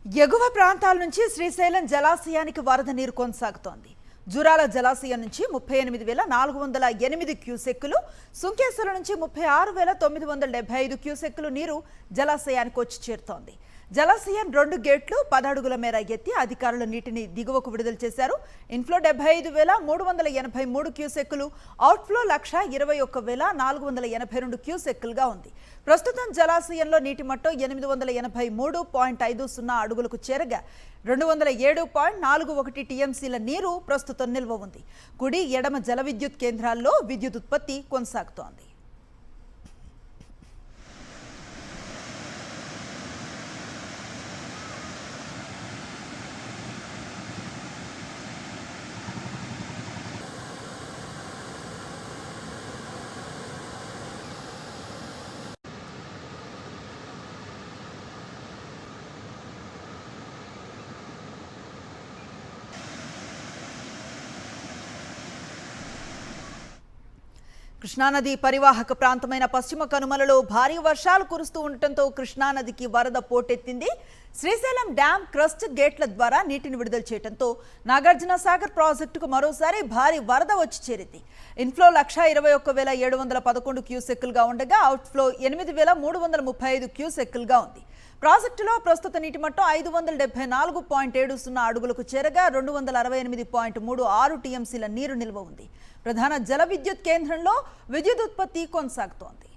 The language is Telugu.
ఎగువ ప్రాంతాల నుంచి శ్రీశైలం జలాశయానికి వరద నీరు కొనసాగుతోంది. జురాల జలాశయం నుంచి 38,408 క్యూసెక్కులు, సుంకేశ్వరం నుంచి 36,975 క్యూసెక్కులు నీరు జలాశయానికి వచ్చి చేరుతోంది. జలాశయం 2 గేట్లు 10 అడుగుల మేర ఎత్తి అధికారులు నీటిని దిగువకు విడుదల చేశారు. ఇన్ఫ్లో 75,383 క్యూసెక్కులు, అవుట్ఫ్లో 1,21,482 క్యూసెక్కులుగా ఉంది. ప్రస్తుతం జలాశయంలో నీటి మట్టం 883.50 అడుగులకు చేరగా 207.41 టీఎంసీల నీరు ప్రస్తుతం నిల్వ ఉంది. కుడి ఎడమ జల విద్యుత్ కేంద్రాల్లో విద్యుత్ ఉత్పత్తి కొనసాగుతోంది. కృష్ణానది పరివాహక ప్రాంతమైన పశ్చిమ కనుమలలో భారీ వర్షాలు కురుస్తూ ఉండటంతో కృష్ణానదికి వరద పోటెత్తింది. శ్రీశైలం డ్యాం క్రస్ట్ గేట్ల ద్వారా నీటిని విడుదల చేయడంతో నాగార్జున సాగర్ ప్రాజెక్టుకు మరోసారి భారీ వరద వచ్చి చేరింది. ఇన్ఫ్లో 121,711 క్యూసెక్కులుగా ఉండగా అవుట్ఫ్లో 8,335 క్యూసెక్కులుగా ఉంది. ప్రాజెక్టులో ప్రస్తుత నీటి మట్టం 574.70 అడుగులకు చేరగా 268.36 టీఎంసీల నీరు నిల్వ ఉంది. ప్రధాన జల విద్యుత్ కేంద్రంలో విద్యుత్ ఉత్పత్తి కొనసాగుతోంది.